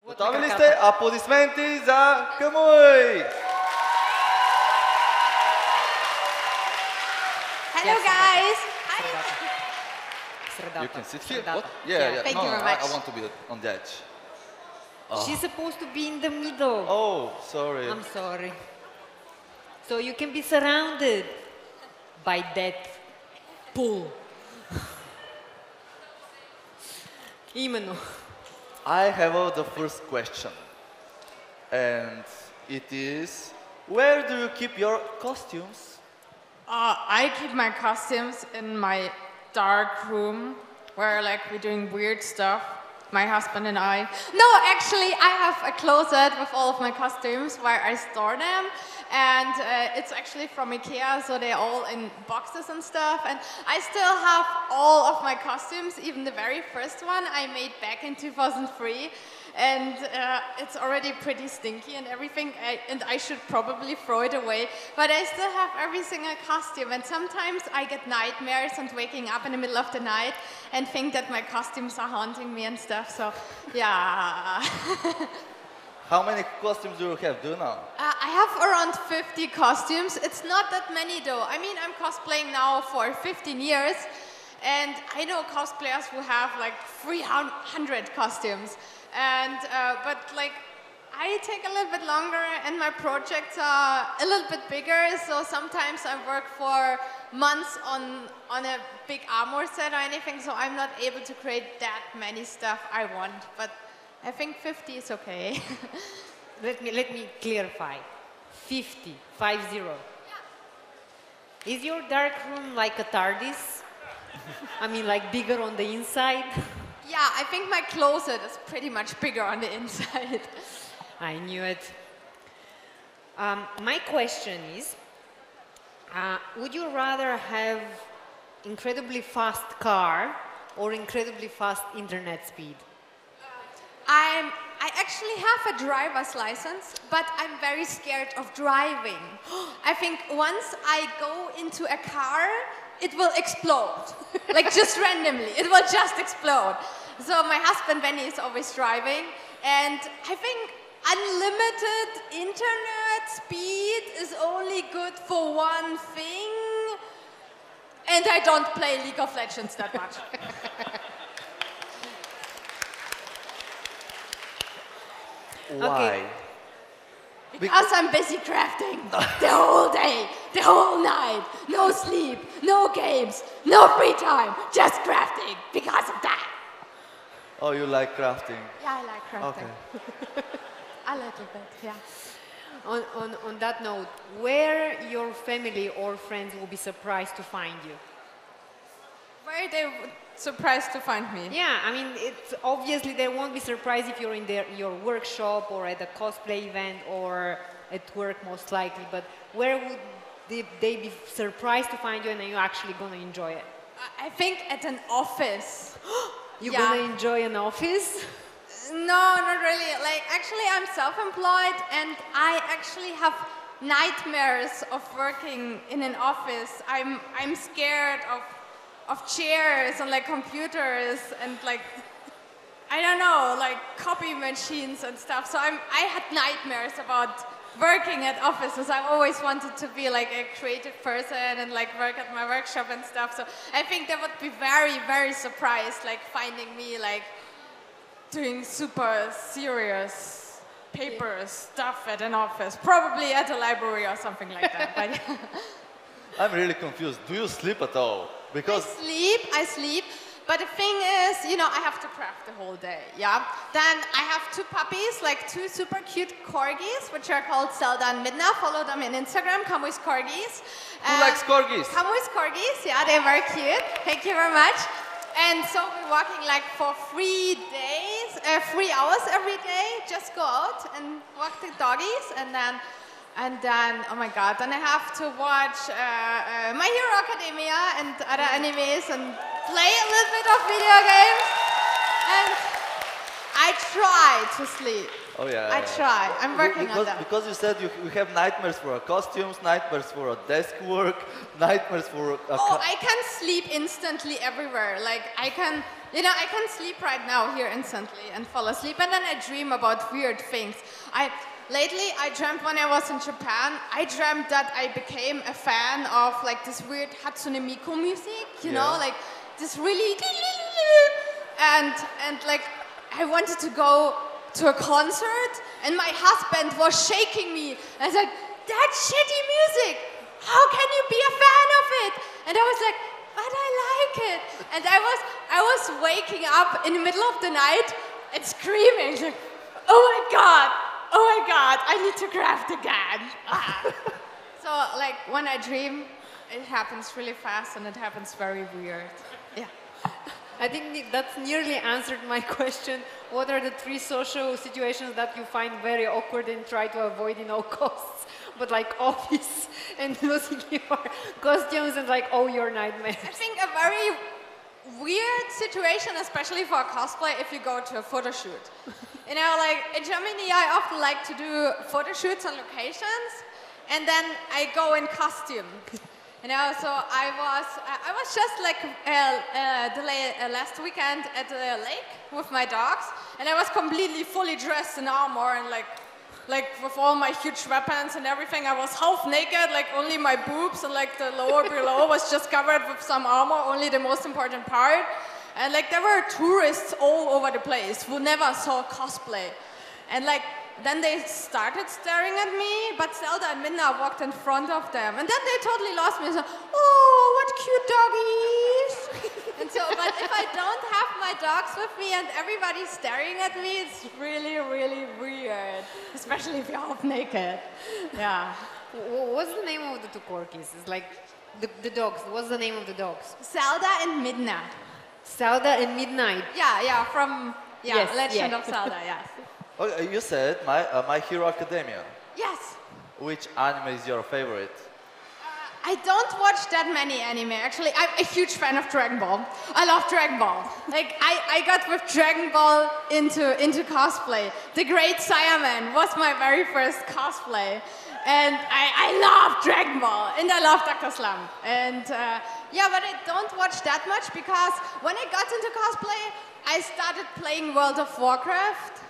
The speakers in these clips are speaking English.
Gotovi li ste? Applaudismenti za Kamui! Hello, guys. You can sit here? What? Yeah. Thank you very much. I want to be on the edge. She's supposed to be in the middle. Oh, sorry. I'm sorry. So you can be surrounded by that pool. Imenu. I have the first question. And it is, where do you keep your costumes? I keep my costumes in my dark room where we're doing weird stuff, my husband and I. No, actually, I have a closet with all of my costumes where I store them. And it's actually from IKEA, so they're all in boxes and stuff. And I still have all of my costumes, even the very first one I made back in 2003. And it's already pretty stinky and everything, and I should probably throw it away. But I still have every single costume, and sometimes I get nightmares and waking up in the middle of the night and think that my costumes are haunting me and stuff, so yeah. How many costumes do you have? Do you know? I have around 50 costumes. It's not that many though. I mean, I'm cosplaying now for 15 years, and I know cosplayers who have 300 costumes. And but I take a little bit longer, and my projects are a little bit bigger. So sometimes I work for months on a big armor set or anything. So I'm not able to create that many stuff I want. But I think 50 is okay. Let me clarify. 50, 50. Yeah. Is your dark room like a TARDIS? I mean, bigger on the inside? Yeah, I think my closet is pretty much bigger on the inside. I knew it. My question is, would you rather have incredibly fast car or incredibly fast internet speed? I actually have a driver's license, but I'm very scared of driving. I think once I go into a car, it will explode. Just randomly, it will just explode. So my husband, Benny, is always driving, and I think unlimited internet speed is only good for one thing, and I don't play League of Legends that much. Why? Okay. Because I'm busy crafting the whole day, the whole night, no sleep, no games, no free time, just crafting because of that. Oh, you like crafting? Yeah, I like crafting. Okay. A little bit, yeah. On that note, where your family or friends will be surprised to find you? Where are they surprised to find me? Yeah, I mean, it's obviously they won't be surprised if you're in your workshop or at a cosplay event or at work most likely, but where would they be surprised to find you and are you actually going to enjoy it? I think at an office. You're going to enjoy an office? No, not really. Actually, I'm self-employed, and I actually have nightmares of working in an office. I'm scared of chairs and computers and I don't know, copy machines and stuff. So I had nightmares about working at offices. I always wanted to be a creative person and work at my workshop and stuff. So I think they would be very, very surprised finding me doing super serious paper stuff at an office, probably at a library or something like that. But I'm really confused. Do you sleep at all? Because I sleep. But the thing is, I have to craft the whole day, yeah? Then I have two puppies, two super cute corgis, which are called Zelda and Midna. Follow them on Instagram, Kamui's Corgis. Who likes corgis? Kamui's Corgis, yeah, they're very cute. Thank you very much. And so we're walking for 3 days, 3 hours every day, just go out and walk the doggies, and then, oh my God, then I have to watch My Hero Academia and other animes and play a little bit of video games. And I try to sleep. Oh yeah. I try. I'm working on that. Because you said you have nightmares for costumes, nightmares for desk work, nightmares for I can sleep instantly everywhere. I can You know, I can sleep right now here instantly and fall asleep, and then I dream about weird things. Lately, I dreamt when I was in Japan, I dreamt that I became a fan of like this weird Hatsune Miku music, you know, like this really, and like I wanted to go to a concert, and my husband was shaking me and said, "That shitty music, how can you be a fan of it?" And I was like, "But I like it." And I was waking up in the middle of the night and screaming, like, "Oh my God, I need to craft again." So like when I dream, it happens really fast and it happens very weird. Yeah. I think that's nearly answered my question. What are the 3 social situations that you find very awkward and try to avoid in all costs? But like office and losing your costumes and like all your nightmares. I think a very weird situation, especially for a cosplay, if you go to a photo shoot. You know, like in Germany, I often like to do photo shoots on locations, and then I go in costume. You know, so I was just like last weekend at the lake with my dogs, and I was completely fully dressed in armor and like with all my huge weapons and everything. I was half naked, like only my boobs and like the lower below was just covered with some armor, only the most important part. And like there were tourists all over the place who never saw cosplay. And like then they started staring at me, but Zelda and Minna walked in front of them. And then they totally lost me and said, "Oh, what cute doggies." And so, but if I don't have my dogs with me and everybody's staring at me, it's really, really weird. Especially if you're half naked. Yeah. What's the name of the 2 corgis? It's like the dogs. What's the name of the dogs? Zelda and Midna. Zelda and Midnight. Yeah, from Yes, Legend yeah. of Zelda, yes. Okay, you said My Hero Academia. Yes. Which anime is your favorite? I don't watch that many anime, actually. I'm a huge fan of Dragon Ball. I love Dragon Ball. Like, I got with Dragon Ball into cosplay. The Great Saiyaman was my very first cosplay. And I love Dragon Ball, and I love Dr. Slump. And yeah, but I don't watch that much because when I got into cosplay, I started playing World of Warcraft.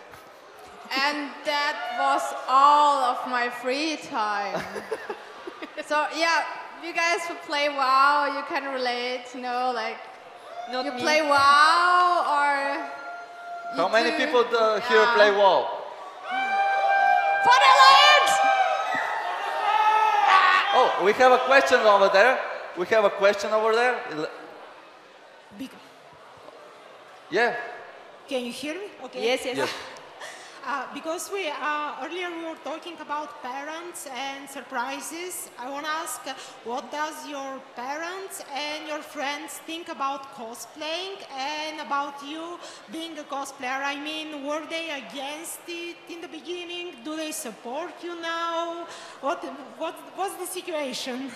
And that was all of my free time. So yeah, you guys who play WoW, you can relate, you know, like Not you me. play WoW or How many people here play WoW? For the Lions! Oh, we have a question over there. We have a question over there. Yeah. Can you hear me? Okay. Yes. Yes. Because earlier we were talking about parents and surprises. I want to ask, what does your parents and your friends think about cosplaying and about you being a cosplayer? I mean, were they against it in the beginning? Do they support you now? What's the situation?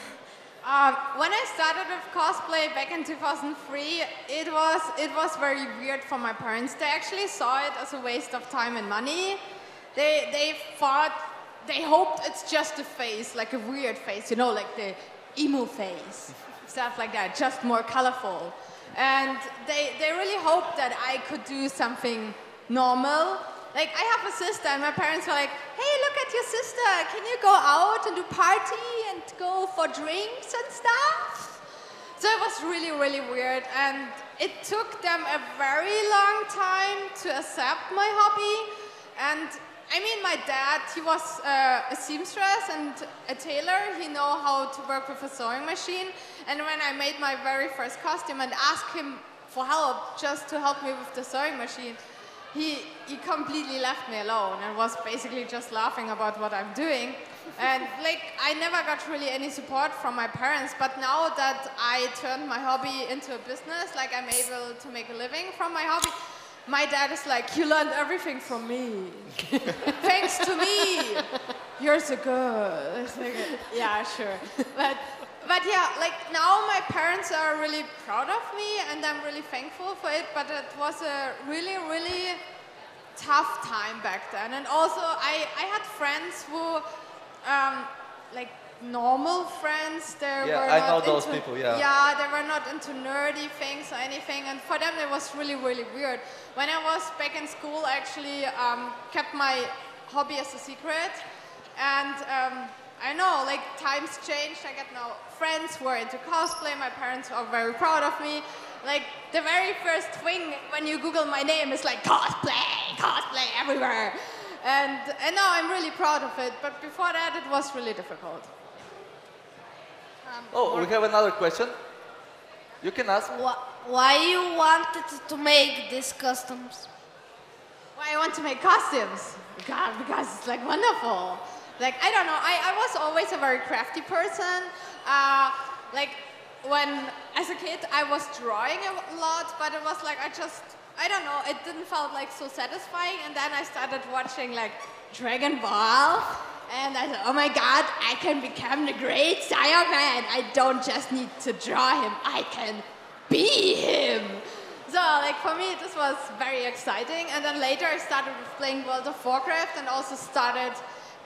When I started with cosplay back in 2003, it was very weird for my parents. They actually saw it as a waste of time and money. They hoped it's just a face, like a weird face, you know, like the emo face, stuff like that, just more colorful. And they really hoped that I could do something normal. Like, I have a sister, and my parents were like, "Hey, look at your sister. Can you go out and do party and go for drinks and stuff?" So it was really, really weird. And it took them a very long time to accept my hobby. And I mean, my dad, he was a seamstress and a tailor. He know how to work with a sewing machine. And when I made my very first costume and asked him for help, just to help me with the sewing machine, he completely left me alone and was basically just laughing about what I'm doing. And like, I never got really any support from my parents, but now that I turned my hobby into a business, like I'm able to make a living from my hobby, my dad is like, "You learned everything from me. Thanks to me. You're so good." It's like, yeah, sure. But yeah, like now my parents are really proud of me and I'm really thankful for it, but it was a really, really tough time back then. And also I had friends who like normal friends. They Yeah, were I not know those into, people, yeah. Yeah, they were not into nerdy things or anything, and for them it was really, really weird. When I was back in school, I actually kept my hobby as a secret, and I know, like, times changed. I get now friends who are into cosplay. My parents are very proud of me. Like, the very first thing when you Google my name is like cosplay, cosplay everywhere. And now I'm really proud of it, but before that it was really difficult. Oh, we have another question. You can ask. Why you wanted to make these costumes? Why I want to make costumes? Because it's like wonderful. Like, I don't know, I was always a very crafty person. Like, when, as a kid, I was drawing a lot, but it was like, I don't know, it didn't felt like so satisfying. And then I started watching like Dragon Ball. And I thought, oh my God, I can become the great Saiyaman. I don't just need to draw him, I can be him. So, like, for me, this was very exciting. And then later I started with playing World of Warcraft and also started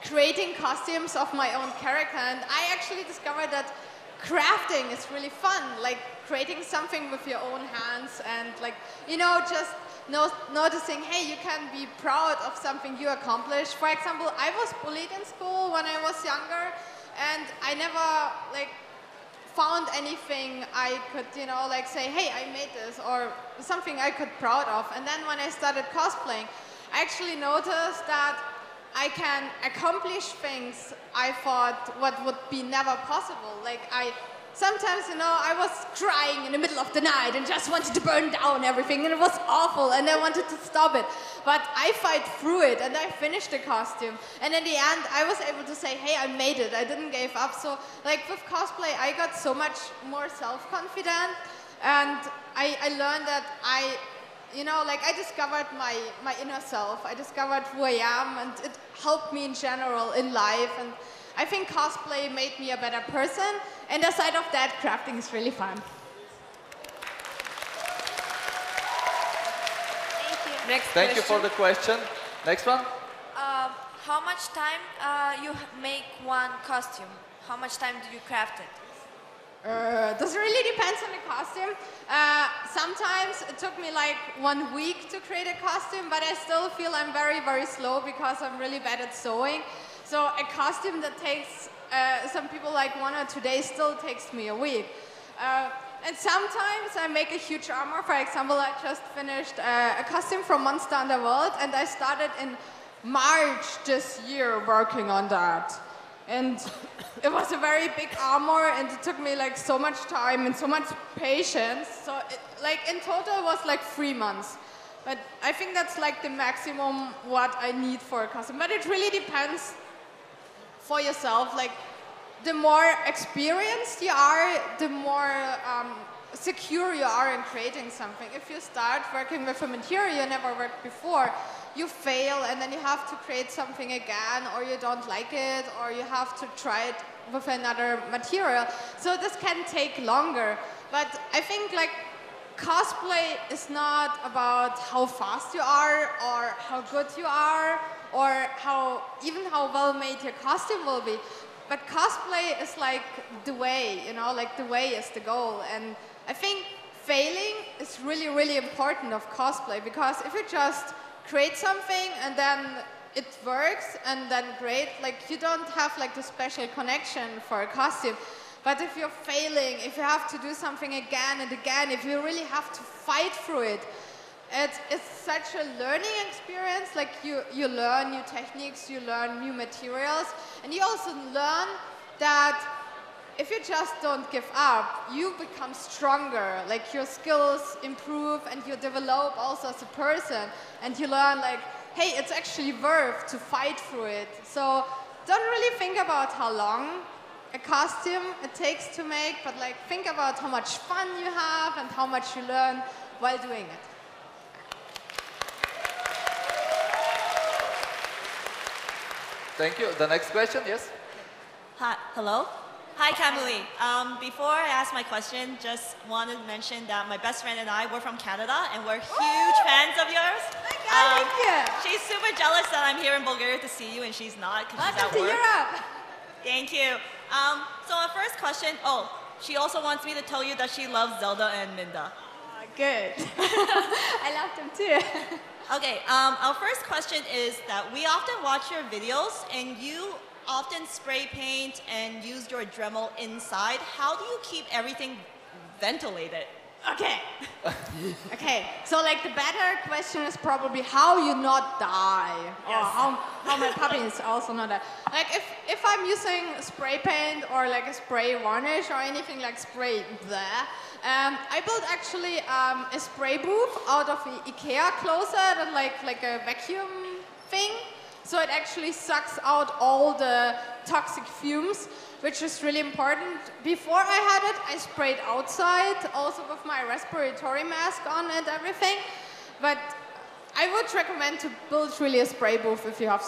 creating costumes of my own character. And I actually discovered that crafting is really fun, like creating something with your own hands and, like, you know, just noticing, hey, you can be proud of something you accomplished. For example, I was bullied in school when I was younger, and I never, like, found anything I could, you know, like say, hey, I made this, or something I could proud of. And then when I started cosplaying, I actually noticed that I can accomplish things I thought what would be never possible. Like, sometimes, you know, I was crying in the middle of the night and just wanted to burn down everything, and it was awful, and I wanted to stop it. But I fight through it, and I finished the costume. And in the end, I was able to say, hey, I made it. I didn't give up. So, like, with cosplay, I got so much more self-confident, and I learned that you know, like, I discovered my inner self. I discovered who I am, and it helped me in general in life. And I think cosplay made me a better person. And aside of that, crafting is really fun. Thank you for the question. Next one. How much time you make one costume? How much time do you craft it? This really depends on the costume. Sometimes it took me like 1 week to create a costume, but I still feel I'm very, very slow because I'm really bad at sewing. So a costume that takes some people like 1 or 2 days still takes me a week. And sometimes I make a huge armor. For example, I just finished a costume from Monster Underworld, and I started in March this year working on that. And it was a very big armor, and it took me like so much time and so much patience. So like in total it was like 3 months. But I think that's like the maximum what I need for a costume. But it really depends for yourself. Like, the more experienced you are, the more secure you are in creating something. If you start working with a material you never worked before, you fail, and then you have to create something again, or you don't like it, or you have to try it with another material. So this can take longer. But I think, like, cosplay is not about how fast you are, or how good you are, or even how well made your costume will be. But cosplay is like the way, you know, like the way is the goal. And I think failing is really, really important of cosplay, because if you just create something and then it works and then great, like, you don't have like the special connection for a costume. But if you're failing, if you have to do something again and again, if you really have to fight through it, it's such a learning experience. Like, you learn new techniques, you learn new materials, and you also learn that if you just don't give up, you become stronger. Like, your skills improve, and you develop also as a person, and you learn, like, hey, it's actually worth to fight through it. So don't really think about how long a costume it takes to make, but like, think about how much fun you have and how much you learn while doing it. Thank you. The next question, yes? Hi, hello? Hi, Kamui. Before I ask my question, just want to mention that my best friend and I, we're from Canada, and we're huge fans of yours. Thank you. She's super jealous that I'm here in Bulgaria to see you, and she's not because she's at Welcome to work. Europe. Thank you. So our first question, she also wants me to tell you that she loves Zelda and Minda. Good. I love them too. Okay, our first question is that we often watch your videos and you often spray paint and use your Dremel inside. How do you keep everything ventilated? Okay. Okay. So like the better question is probably how you not die, or how my puppy is also not die. Like if I'm using spray paint or like a spray varnish or anything like spray there, I built actually a spray booth out of the IKEA closet and like a vacuum thing. So it actually sucks out all the toxic fumes, which is really important. Before I had it, I sprayed outside, also with my respiratory mask on and everything. But I would recommend to build really a spray booth if you have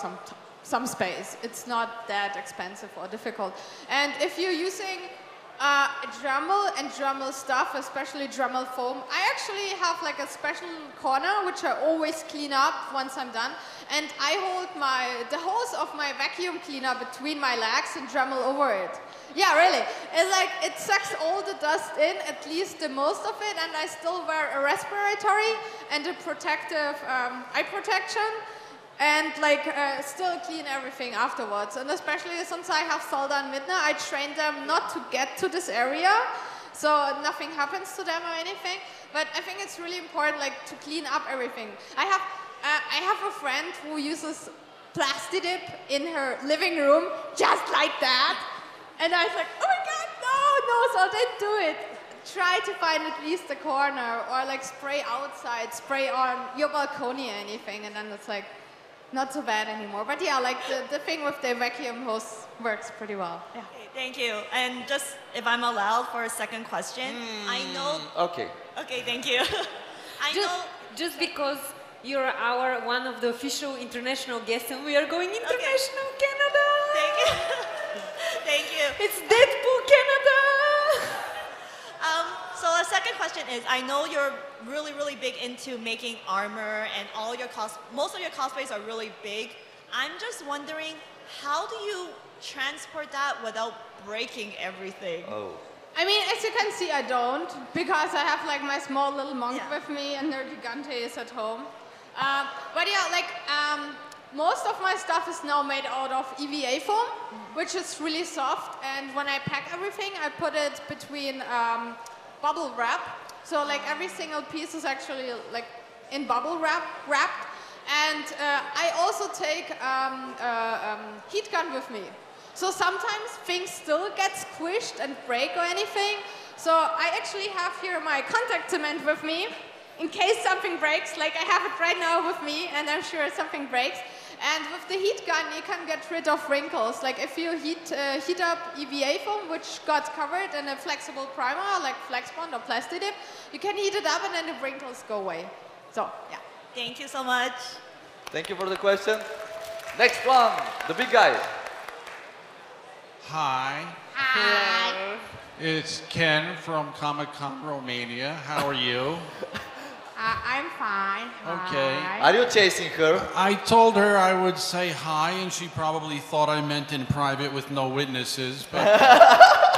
some space. It's not that expensive or difficult. And if you're using Dremel and Dremel stuff, especially Dremel foam, I actually have like a special corner which I always clean up once I'm done, and I hold the hose of my vacuum cleaner between my legs and Dremel over it. Yeah, really. It's like it sucks all the dust in, at least the most of it, and I still wear a respiratory and a protective eye protection. And like still clean everything afterwards. And especially since I have Zelda and Midna, I train them not to get to this area, so nothing happens to them or anything. But I think it's really important like to clean up everything. I have a friend who uses plastic dip in her living room just like that. And I was like, oh my God, no, so don't do it. Try to find at least a corner or like spray outside, spray on your balcony or anything, and then it's like, not so bad anymore. But yeah, like the thing with the vacuum hose works pretty well. Yeah. Okay, thank you. And just if I'm allowed for a second question, I know. Okay. Okay, thank you. Just because you're one of the official international guests and we are going international Canada. Thank you. Thank you. It's Deadpool Canada. So a second question is, I know you're really, really big into making armor and most of your cosplays are really big. I'm just wondering, how do you transport that without breaking everything? Oh. I mean, as you can see, I don't, because I have like my small little monk with me and their Gigante is at home. But yeah, like most of my stuff is now made out of EVA foam, which is really soft. And when I pack everything, I put it between bubble wrap. So like every single piece is actually like in bubble wrapped. And I also take heat gun with me. So sometimes things still get squished and break or anything. So I actually have here my contact cement with me in case something breaks. Like I have it right now with me and I'm sure something breaks. And with the heat gun, you can get rid of wrinkles. Like if you heat up EVA foam, which got covered in a flexible primer, like Flex Bond or Plasti Dip, you can heat it up and then the wrinkles go away. So, yeah. Thank you so much. Thank you for the question. Next one, the big guy. Hi. Hi. It's Ken from Comic-Con Romania. How are you? I'm fine. Okay. Hi. Are you chasing her? I told her I would say hi, and she probably thought I meant in private with no witnesses, but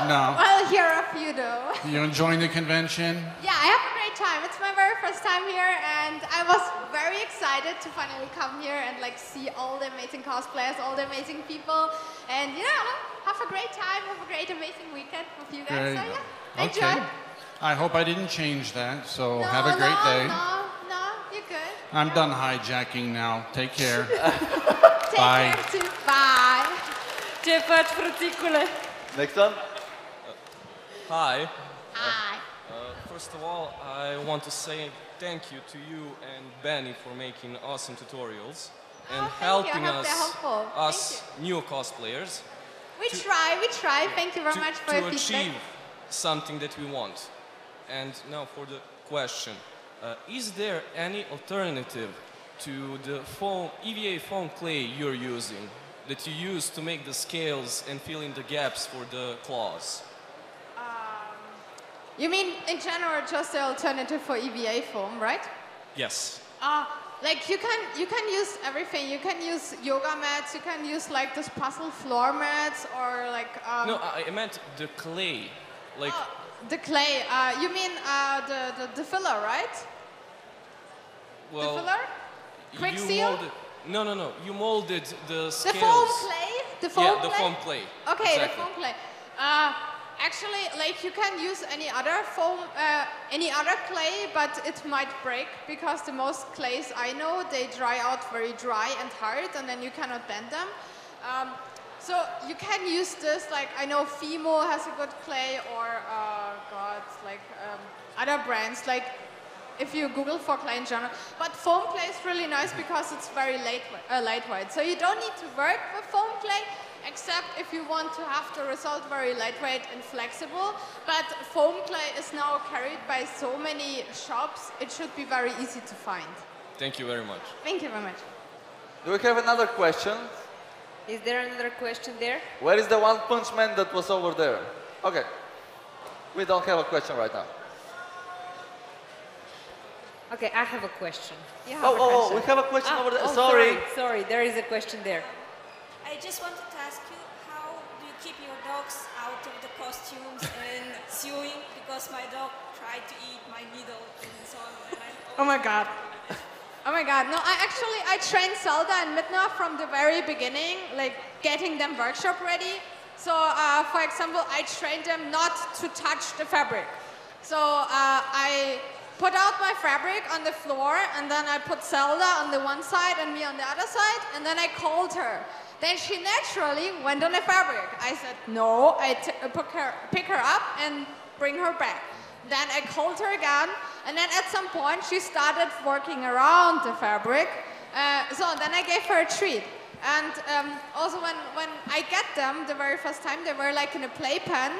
no. Well, here are a few though. You enjoying the convention? Yeah, I have a great time. It's my very first time here, and I was very excited to finally come here and like see all the amazing cosplayers, all the amazing people, and have a great time, have a great, amazing weekend with you guys. Great. So yeah, Okay. enjoy. I hope I didn't change that, so have a great day. No, you're good. I'm done hijacking now. Take care. Take Bye. care too. Bye. Ce faci, frățicule? Next one. Hi. Hi. First of all, I want to say thank you to you and Benny for making awesome tutorials and thank you. I helping hope they're helpful. us new cosplayers We try. Thank you very much for your to feedback. achieve something that we want. And now for the question. Is there any alternative to the EVA foam clay you're using that you use to make the scales and fill in the gaps for the claws? You mean in general just the alternative for EVA foam, right? Yes. like you can use everything. You can use yoga mats. You can use like this puzzle floor mats or like. No, I meant the clay, like. Oh, the clay. You mean the filler, right? Well, the filler? Quick you seal? molded, no. You molded the scales. The foam clay? The foam yeah, clay? the foam clay. Okay, exactly. the foam clay. Actually, like you can use any other foam, any other clay, but it might break because the most clays I know, they dry out very dry and hard, and then you cannot bend them. So you can use this, like I know Fimo has a good clay, or other brands, like if you Google for clay in general. But foam clay is really nice because it's very lightweight. So you don't need to work with foam clay, except if you want to have the result very lightweight and flexible. But foam clay is now carried by so many shops, it should be very easy to find. Thank you very much. Thank you very much. Do we have another question? Is there another question there? Where is the one punch man that was over there? Okay. We don't have a question right now. Okay, I have a question. Oh, we have a question over there. Sorry, there is a question there. I just wanted to ask you, how do you keep your dogs out of the costumes and sewing? Because my dog tried to eat my needle and so on. And Oh my god. Oh my god. No, I trained Zelda and Midna from the very beginning, like getting them workshop ready. So, for example, I trained them not to touch the fabric. So, I put out my fabric on the floor, and then I put Zelda on the one side and me on the other side, and then I called her. Then she naturally went on the fabric. I said, no, I pick her up and bring her back. Then I called her again, and then at some point she started working around the fabric. So then I gave her a treat. And also when I get them the very first time, they were like in a playpen,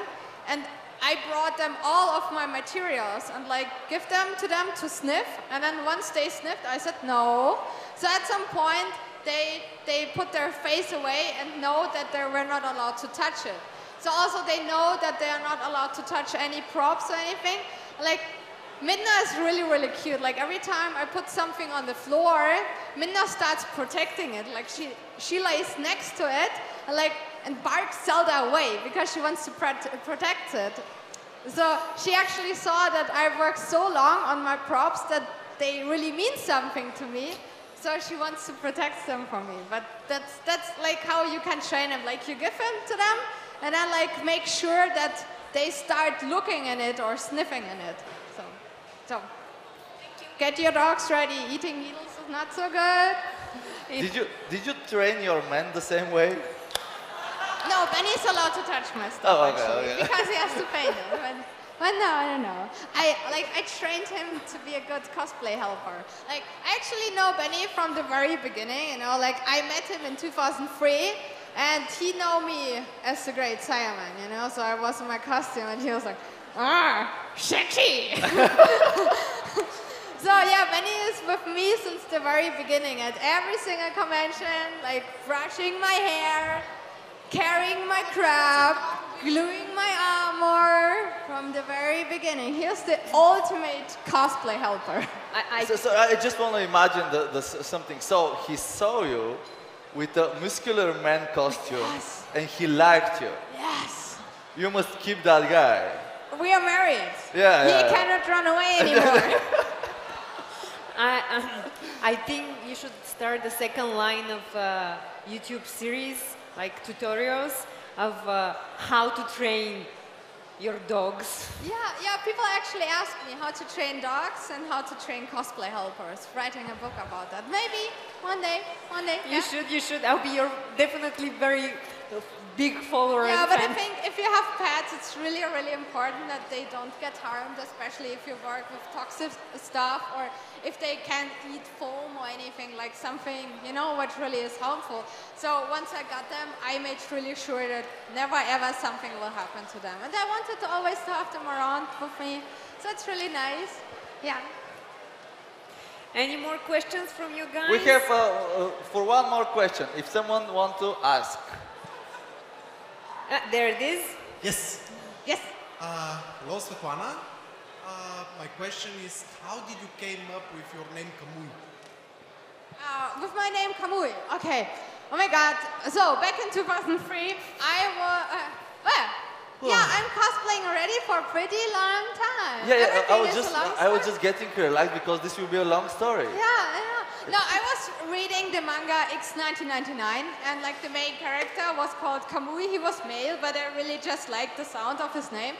and I brought them all of my materials and like give them to sniff. And then once they sniffed, I said no. So at some point, they put their face away and know that they were not allowed to touch it. So also they know that they are not allowed to touch any props or anything. Like, Midna is really, really cute. Like, every time I put something on the floor, Midna starts protecting it. Like, she lays next to it and barks Zelda away because she wants to protect it. So she actually saw that I worked so long on my props that they really mean something to me. So she wants to protect them from me. But that's like how you can train them. Like, you give them to them, and then like make sure that they start looking in it or sniffing in it. So get your dogs ready. Eating needles is not so good. Did you train your men the same way? No, Benny's allowed to touch my stuff actually, because he has to paint it. But no, I don't know. I trained him to be a good cosplay helper. Like, I actually know Benny from the very beginning. You know, like I met him in 2003. And he know me as the great Saiyaman, you know, so I was in my costume and he was like, sexy! So yeah, Benny is with me since the very beginning at every single convention, like brushing my hair, carrying my crab, gluing my armor from the very beginning. He was the ultimate cosplay helper. So I just want to imagine something. So he saw you with a muscular man costume, yes. And he liked you. Yes. You must keep that guy. We are married. Yeah. He cannot run away anymore. I think you should start the second line of YouTube series, like tutorials of how to train your dogs. Yeah, people actually ask me how to train dogs and how to train cosplay helpers, writing a book about that. Maybe one day. You should. I'll be your definitely very big follower. Yeah, and but fan. I think if you have pets, it's really, really important that they don't get harmed, especially if you work with toxic stuff or if they can't eat foam or anything, like something, you know, what really is harmful. So once I got them, I made really sure that never ever something will happen to them. And I wanted to always have them around with me. So it's really nice. Yeah. Any more questions from you guys? We have for one more question, if someone wants to ask. There it is. Yes. Yes. Hello, Svetlana. My question is, how did you came up with your name Kamui? my name Kamui. Okay. Oh my God. So back in 2003, I'm cosplaying already for a pretty long time. Yeah, Everything is a long I was story. just getting relaxed because this will be a long story. Yeah. No, I was reading the manga X1999, and like the main character was called Kamui. He was male, but I really just liked the sound of his name.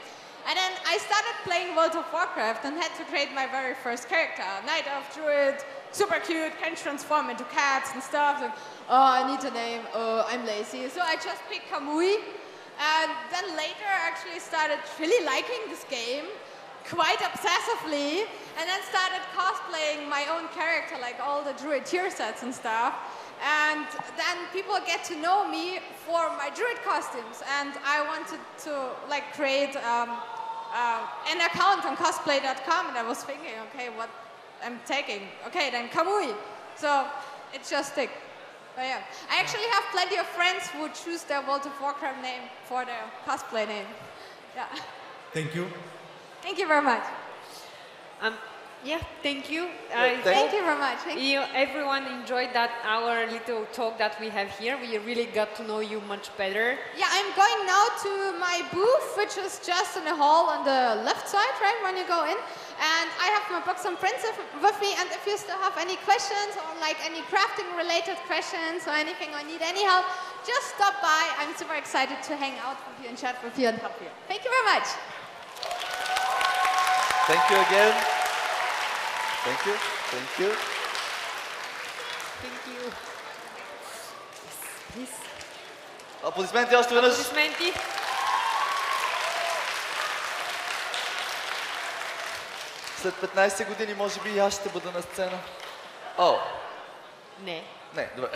And then I started playing World of Warcraft and had to create my very first character. Night Elf Druid, super cute, can transform into cats and stuff. Like, oh, I need a name, I'm lazy. So I just picked Kamui. And then later I actually started really liking this game, quite obsessively, and then started cosplaying my own character, like all the Druid tier sets and stuff. And then people get to know me for my Druid costumes, and I wanted to like create an account on cosplay.com, and I was thinking, okay, what I'm taking? Okay, then Kamui. So it just stick. But yeah, I actually have plenty of friends who choose their World of Warcraft name for their cosplay name. Yeah. Thank you. Thank you very much. Yeah, thank you. Thank you very much. Everyone enjoyed that our little talk that we have here. We really got to know you much better. Yeah, I'm going now to my booth, which is just in the hall on the left side, right, when you go in. And I have my books and prints with me, and if you still have any questions or like any crafting related questions or anything or need any help, just stop by. I'm super excited to hang out with you and chat with you and help you. Thank you very much. Thank you again. Thank you. Thank you. Thank you. Please. Аплодисменти още веднъж. Аплодисменти. След 15 години може би и аз ще бъда на сцена. О! Не. Не, добре.